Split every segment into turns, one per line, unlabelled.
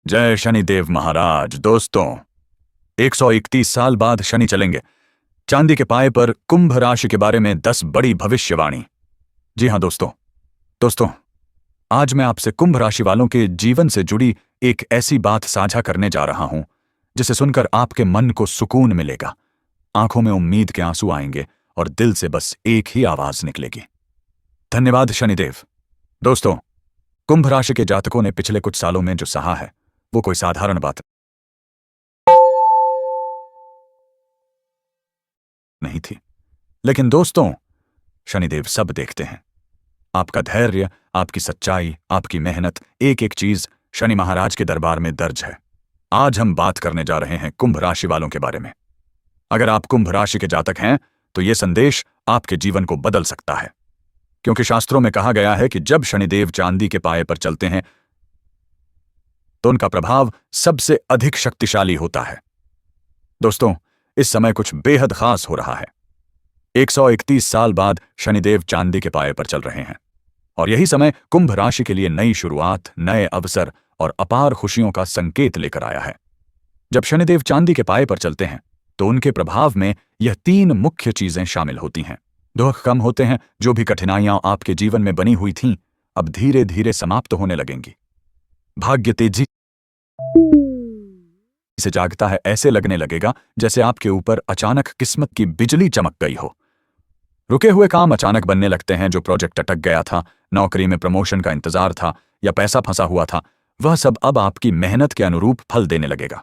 जय शनिदेव महाराज। दोस्तों, 131 साल बाद शनि चलेंगे। चांदी के पाए पर कुंभ राशि के बारे में 10 बड़ी भविष्यवाणी। जी हां दोस्तों, आज मैं आपसे कुंभ राशि वालों के जीवन से जुड़ी एक ऐसी बात साझा करने जा रहा हूं जिसे सुनकर आपके मन को सुकून मिलेगा, आंखों में उम्मीद के आंसू आएंगे और दिल से बस एक ही आवाज निकलेगी, धन्यवाद शनिदेव। दोस्तों, कुंभ राशि के जातकों ने पिछले कुछ सालों में जो सहा है वो कोई साधारण बात नहीं थी। लेकिन दोस्तों, शनिदेव सब देखते हैं। आपका धैर्य, आपकी सच्चाई, आपकी मेहनत, एक एक चीज शनि महाराज के दरबार में दर्ज है। आज हम बात करने जा रहे हैं कुंभ राशि वालों के बारे में। अगर आप कुंभ राशि के जातक हैं तो यह संदेश आपके जीवन को बदल सकता है, क्योंकि शास्त्रों में कहा गया है कि जब शनिदेव चांदी के पाए पर चलते हैं तो उनका प्रभाव सबसे अधिक शक्तिशाली होता है। दोस्तों, इस समय कुछ बेहद खास हो रहा है। 131 साल बाद शनिदेव चांदी के पाए पर चल रहे हैं और यही समय कुंभ राशि के लिए नई शुरुआत, नए अवसर और अपार खुशियों का संकेत लेकर आया है। जब शनिदेव चांदी के पाए पर चलते हैं तो उनके प्रभाव में यह 3 मुख्य चीजें शामिल होती हैं। दुख कम होते हैं, जो भी कठिनाइयां आपके जीवन में बनी हुई थीं अब धीरे धीरे समाप्त होने लगेंगी। भाग्य तेजी से जागता है, ऐसे लगने लगेगा जैसे आपके ऊपर अचानक किस्मत की बिजली चमक गई हो। रुके हुए काम अचानक बनने लगते हैं। जो प्रोजेक्ट अटक गया था, नौकरी में प्रमोशन का इंतजार था या पैसा फंसा हुआ था, वह सब अब आपकी मेहनत के अनुरूप फल देने लगेगा।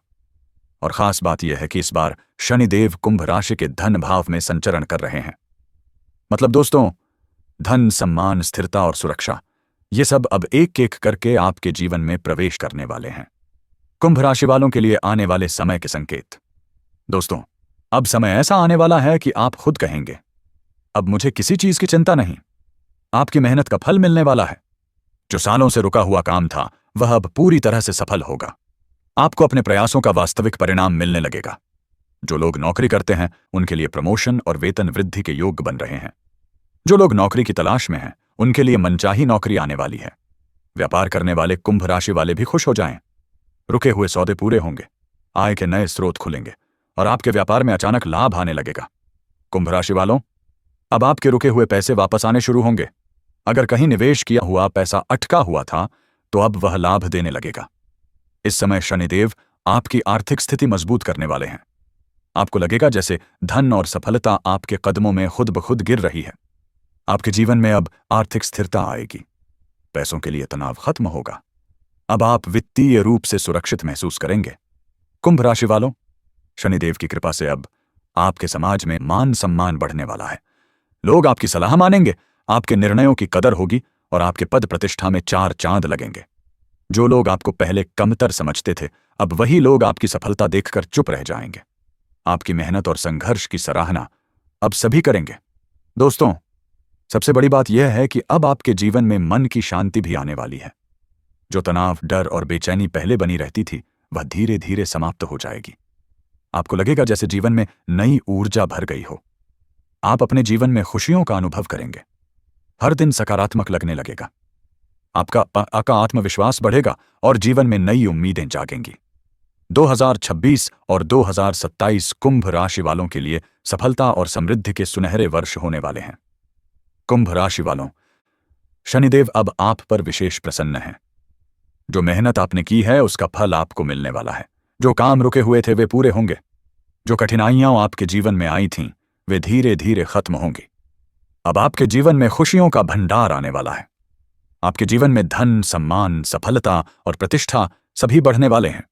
और खास बात यह है कि इस बार शनिदेव कुंभ राशि के धन भाव में संचरण कर रहे हैं। मतलब दोस्तों, धन, सम्मान, स्थिरता और सुरक्षा, ये सब अब एक एक करके आपके जीवन में प्रवेश करने वाले हैं। कुंभ राशि वालों के लिए आने वाले समय के संकेत। दोस्तों, अब समय ऐसा आने वाला है कि आप खुद कहेंगे, अब मुझे किसी चीज की चिंता नहीं। आपकी मेहनत का फल मिलने वाला है। जो सालों से रुका हुआ काम था वह अब पूरी तरह से सफल होगा। आपको अपने प्रयासों का वास्तविक परिणाम मिलने लगेगा। जो लोग नौकरी करते हैं उनके लिए प्रमोशन और वेतन वृद्धि के योग बन रहे हैं। जो लोग नौकरी की तलाश में हैं उनके लिए मनचाही नौकरी आने वाली है। व्यापार करने वाले कुंभ राशि वाले भी खुश हो जाएं। रुके हुए सौदे पूरे होंगे, आय के नए स्रोत खुलेंगे और आपके व्यापार में अचानक लाभ आने लगेगा। कुंभ राशि वालों, अब आपके रुके हुए पैसे वापस आने शुरू होंगे। अगर कहीं निवेश किया हुआ पैसा अटका हुआ था तो अब वह लाभ देने लगेगा। इस समय शनिदेव आपकी आर्थिक स्थिति मजबूत करने वाले हैं। आपको लगेगा जैसे धन और सफलता आपके कदमों में खुद ब खुद गिर रही है। आपके जीवन में अब आर्थिक स्थिरता आएगी। पैसों के लिए तनाव खत्म होगा। अब आप वित्तीय रूप से सुरक्षित महसूस करेंगे। कुंभ राशि वालों, शनिदेव की कृपा से अब आपके समाज में मान सम्मान बढ़ने वाला है। लोग आपकी सलाह मानेंगे, आपके निर्णयों की कदर होगी और आपके पद प्रतिष्ठा में 4 चांद लगेंगे। जो लोग आपको पहले कमतर समझते थे अब वही लोग आपकी सफलता देखकर चुप रह जाएंगे। आपकी मेहनत और संघर्ष की सराहना अब सभी करेंगे। दोस्तों, सबसे बड़ी बात यह है कि अब आपके जीवन में मन की शांति भी आने वाली है। जो तनाव, डर और बेचैनी पहले बनी रहती थी वह धीरे धीरे समाप्त हो जाएगी। आपको लगेगा जैसे जीवन में नई ऊर्जा भर गई हो। आप अपने जीवन में खुशियों का अनुभव करेंगे। हर दिन सकारात्मक लगने लगेगा। आपका आत्मविश्वास बढ़ेगा और जीवन में नई उम्मीदें जागेंगी। 2026 और 2027 कुंभ राशि वालों के लिए सफलता और समृद्धि के सुनहरे वर्ष होने वाले हैं। कुंभ राशि वालों, शनिदेव अब आप पर विशेष प्रसन्न हैं। जो मेहनत आपने की है उसका फल आपको मिलने वाला है। जो काम रुके हुए थे वे पूरे होंगे। जो कठिनाइयां आपके जीवन में आई थीं वे धीरे धीरे खत्म होंगी। अब आपके जीवन में खुशियों का भंडार आने वाला है। आपके जीवन में धन, सम्मान, सफलता और प्रतिष्ठा सभी बढ़ने वाले हैं।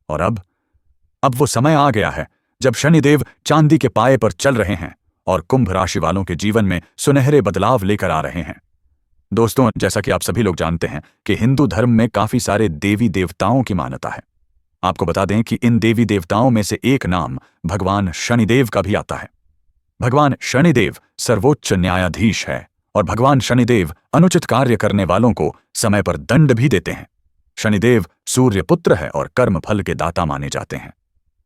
और अब वो समय आ गया है जब शनिदेव चांदी के पाए पर चल रहे हैं और कुंभ राशि वालों के जीवन में सुनहरे बदलाव लेकर आ रहे हैं। दोस्तों, जैसा कि आप सभी लोग जानते हैं कि हिंदू धर्म में काफी सारे देवी देवताओं की मान्यता है। आपको बता दें कि इन देवी देवताओं में से एक नाम भगवान शनिदेव का भी आता है। भगवान शनिदेव सर्वोच्च न्यायाधीश है और भगवान शनिदेव अनुचित कार्य करने वालों को समय पर दंड भी देते हैं। शनिदेव सूर्य पुत्र है और कर्म फल के दाता माने जाते हैं।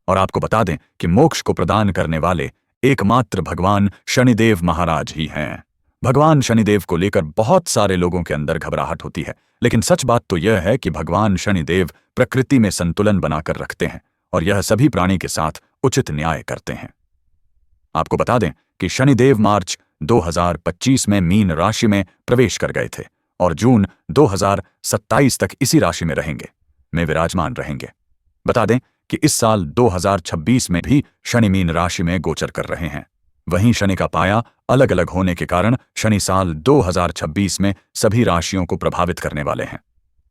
और आपको बता दें कि मोक्ष को प्रदान करने वाले एकमात्र भगवान शनिदेव महाराज ही हैं। भगवान शनिदेव को लेकर बहुत सारे लोगों के अंदर घबराहट होती है, लेकिन सच बात तो यह है कि भगवान शनिदेव प्रकृति में संतुलन बनाकर रखते हैं और यह सभी प्राणी के साथ उचित न्याय करते हैं। आपको बता दें कि शनिदेव मार्च 2025 में मीन राशि में प्रवेश कर गए थे और जून 2027 तक इसी राशि में विराजमान रहेंगे। बता दें कि इस साल 2026 में भी शनि मीन राशि में गोचर कर रहे हैं। वहीं शनि का पाया अलग अलग होने के कारण शनि साल 2026 में सभी राशियों को प्रभावित करने वाले हैं।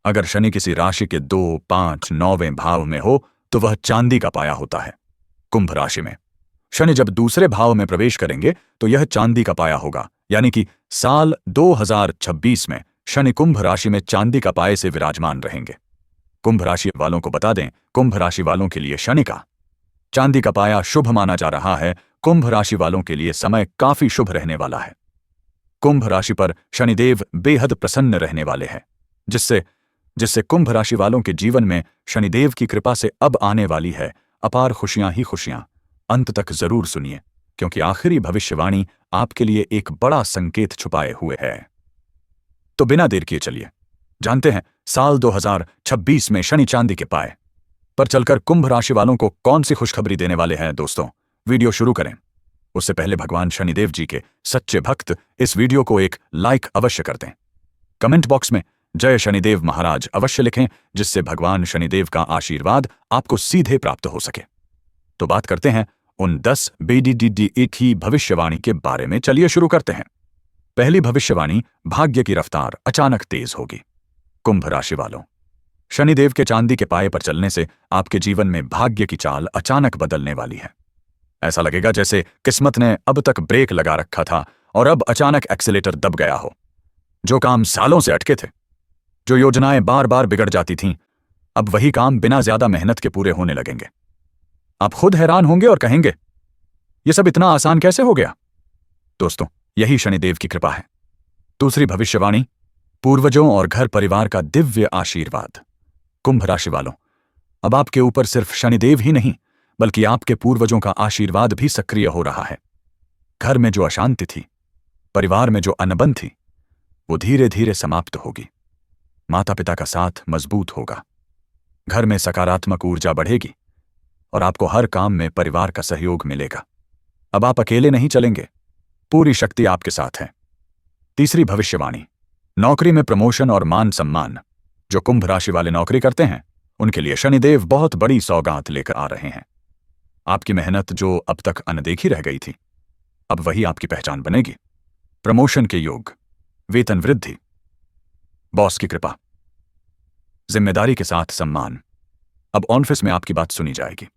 अगर शनि किसी राशि के 2, 5, 9वें भाव में हो तो वह चांदी का पाया होता है। कुंभ राशि में शनि जब दूसरे भाव में प्रवेश करेंगे तो यह चांदी का पाया होगा, यानी कि साल 2026 में शनि कुंभ राशि में चांदी का पाए से विराजमान रहेंगे। कुंभ राशि वालों को बता दें, कुंभ राशि वालों के लिए शनि का चांदी का पाया शुभ माना जा रहा है। कुंभ राशि वालों के लिए समय काफी शुभ रहने वाला है। कुंभ राशि पर शनिदेव बेहद प्रसन्न रहने वाले हैं, जिससे कुंभ राशि वालों के जीवन में शनिदेव की कृपा से अब आने वाली है अपार खुशियां ही खुशियां। अंत तक जरूर सुनिए, क्योंकि आखिरी भविष्यवाणी आपके लिए एक बड़ा संकेत छुपाए हुए है। तो बिना देर किए चलिए जानते हैं साल 2026 में शनि चांदी के पाए पर चलकर कुंभ राशि वालों को कौन सी खुशखबरी देने वाले हैं। दोस्तों, वीडियो शुरू करें उससे पहले भगवान शनिदेव जी के सच्चे भक्त इस वीडियो को एक लाइक अवश्य कर दें। कमेंट बॉक्स में जय शनिदेव महाराज अवश्य लिखें, जिससे भगवान शनिदेव का आशीर्वाद आपको सीधे प्राप्त हो सके। तो बात करते हैं उन 10 BDDD एक ही भविष्यवाणी के बारे में। चलिए शुरू करते हैं। पहली भविष्यवाणी, भाग्य की रफ्तार अचानक तेज होगी। कुंभ राशि वालों, शनिदेव के चांदी के पाए पर चलने से आपके जीवन में भाग्य की चाल अचानक बदलने वाली है। ऐसा लगेगा जैसे किस्मत ने अब तक ब्रेक लगा रखा था और अब अचानक एक्सीलेटर दब गया हो। जो काम सालों से अटके थे, जो योजनाएं बार बार बिगड़ जाती थीं, अब वही काम बिना ज्यादा मेहनत के पूरे होने लगेंगे। आप खुद हैरान होंगे और कहेंगे, यह सब इतना आसान कैसे हो गया? दोस्तों, यही शनिदेव की कृपा है। दूसरी भविष्यवाणी, पूर्वजों और घर परिवार का दिव्य आशीर्वाद। कुंभ राशि वालों, अब आपके ऊपर सिर्फ शनिदेव ही नहीं बल्कि आपके पूर्वजों का आशीर्वाद भी सक्रिय हो रहा है। घर में जो अशांति थी, परिवार में जो अनबन थी, वो धीरे धीरे समाप्त होगी। माता पिता का साथ मजबूत होगा, घर में सकारात्मक ऊर्जा बढ़ेगी और आपको हर काम में परिवार का सहयोग मिलेगा। अब आप अकेले नहीं चलेंगे, पूरी शक्ति आपके साथ है। तीसरी भविष्यवाणी, नौकरी में प्रमोशन और मान सम्मान। जो कुंभ राशि वाले नौकरी करते हैं उनके लिए शनिदेव बहुत बड़ी सौगात लेकर आ रहे हैं। आपकी मेहनत जो अब तक अनदेखी रह गई थी, अब वही आपकी पहचान बनेगी। प्रमोशन के योग, वेतन वृद्धि, बॉस की कृपा, जिम्मेदारी के साथ सम्मान। अब ऑफिस में आपकी बात सुनी जाएगी,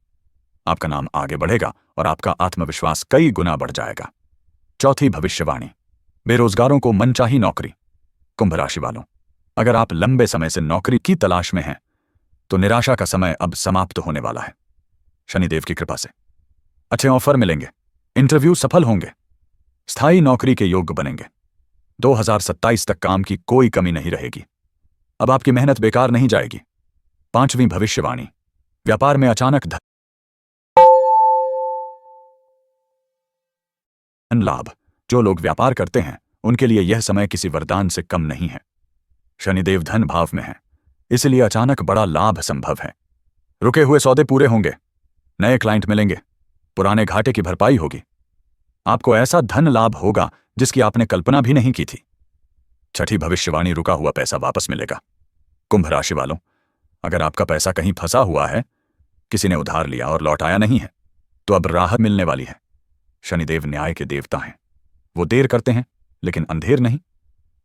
आपका नाम आगे बढ़ेगा और आपका आत्मविश्वास कई गुना बढ़ जाएगा। चौथी भविष्यवाणी, बेरोजगारों को मनचाही नौकरी। कुंभ राशि वालों, अगर आप लंबे समय से नौकरी की तलाश में हैं तो निराशा का समय अब समाप्त होने वाला है। शनिदेव की कृपा से अच्छे ऑफर मिलेंगे, इंटरव्यू सफल होंगे, स्थायी नौकरी के योग्य बनेंगे। 2027 तक काम की कोई कमी नहीं रहेगी। अब आपकी मेहनत बेकार नहीं जाएगी। पांचवीं भविष्यवाणी, व्यापार में अचानक धन लाभ। जो लोग व्यापार करते हैं उनके लिए यह समय किसी वरदान से कम नहीं है। शनिदेव धन भाव में है, इसलिए अचानक बड़ा लाभ संभव है। रुके हुए सौदे पूरे होंगे, नए क्लाइंट मिलेंगे, पुराने घाटे की भरपाई होगी। आपको ऐसा धन लाभ होगा जिसकी आपने कल्पना भी नहीं की थी। छठी भविष्यवाणी, रुका हुआ पैसा वापस मिलेगा। कुंभ राशि वालों, अगर आपका पैसा कहीं फंसा हुआ है, किसी ने उधार लिया और लौट आया नहीं है, तो अब राहत मिलने वाली है। शनिदेव न्याय के देवता हैं, वो देर करते हैं लेकिन अंधेर नहीं।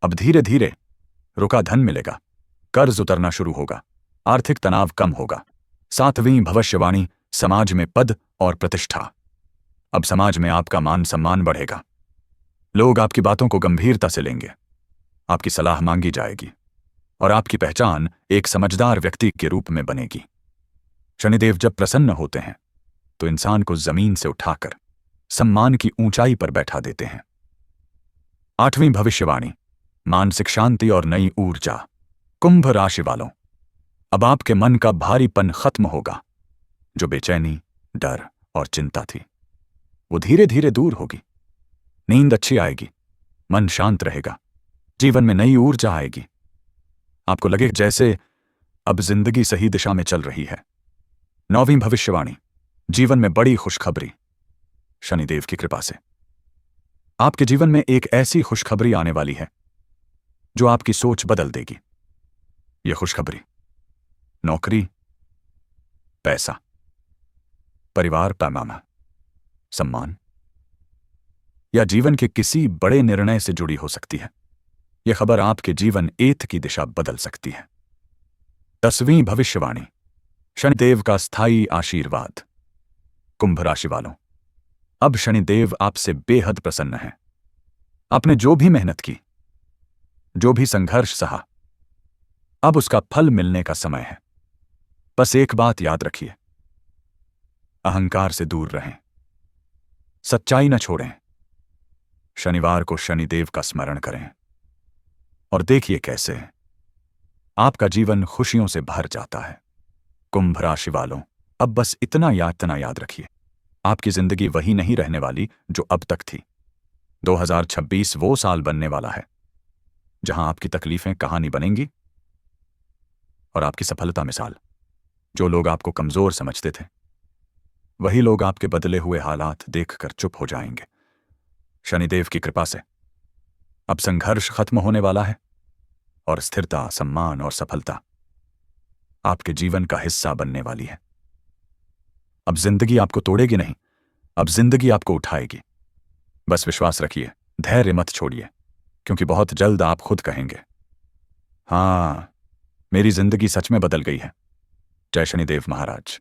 अब धीरे धीरे रुका धन मिलेगा, कर्ज उतरना शुरू होगा, आर्थिक तनाव कम होगा। सातवीं भविष्यवाणी, समाज में पद और प्रतिष्ठा। अब समाज में आपका मान सम्मान बढ़ेगा, लोग आपकी बातों को गंभीरता से लेंगे, आपकी सलाह मांगी जाएगी और आपकी पहचान एक समझदार व्यक्ति के रूप में बनेगी। शनिदेव जब प्रसन्न होते हैं तो इंसान को जमीन से उठाकर सम्मान की ऊंचाई पर बैठा देते हैं। आठवीं भविष्यवाणी, मानसिक शांति और नई ऊर्जा। कुंभ राशि वालों, अब आपके मन का भारीपन खत्म होगा। जो बेचैनी, डर और चिंता थी वो धीरे धीरे दूर होगी। नींद अच्छी आएगी, मन शांत रहेगा, जीवन में नई ऊर्जा आएगी। आपको लगे जैसे अब जिंदगी सही दिशा में चल रही है। 9वीं भविष्यवाणी, जीवन में बड़ी खुशखबरी शनिदेव की कृपा से। आपके जीवन में एक ऐसी खुशखबरी आने वाली है जो आपकी सोच बदल देगी। यह खुशखबरी नौकरी, पैसा, परिवार, पैमाना, सम्मान या जीवन के किसी बड़े निर्णय से जुड़ी हो सकती है। यह खबर आपके जीवन एथ की दिशा बदल सकती है। 10वीं भविष्यवाणी, शनिदेव का स्थायी आशीर्वाद। कुंभ राशि वालों, अब शनिदेव आपसे बेहद प्रसन्न हैं। आपने जो भी मेहनत की, जो भी संघर्ष सहा, अब उसका फल मिलने का समय है। बस एक बात याद रखिए, अहंकार से दूर रहें, सच्चाई न छोड़ें। शनिवार को शनिदेव का स्मरण करें और देखिए कैसे आपका जीवन खुशियों से भर जाता है। कुंभ राशि वालों, अब बस इतना याद रखिए, आपकी जिंदगी वही नहीं रहने वाली जो अब तक थी। 2026 वो साल बनने वाला है जहां आपकी तकलीफें कहानी बनेंगी और आपकी सफलता मिसाल। जो लोग आपको कमजोर समझते थे, वही लोग आपके बदले हुए हालात देखकर चुप हो जाएंगे। शनिदेव की कृपा से अब संघर्ष खत्म होने वाला है और स्थिरता, सम्मान और सफलता आपके जीवन का हिस्सा बनने वाली है। अब जिंदगी आपको तोड़ेगी नहीं, अब जिंदगी आपको उठाएगी। बस विश्वास रखिए, धैर्य मत छोड़िए, क्योंकि बहुत जल्द आप खुद कहेंगे, हाँ, मेरी जिंदगी सच में बदल गई है। जय शनिदेव महाराज।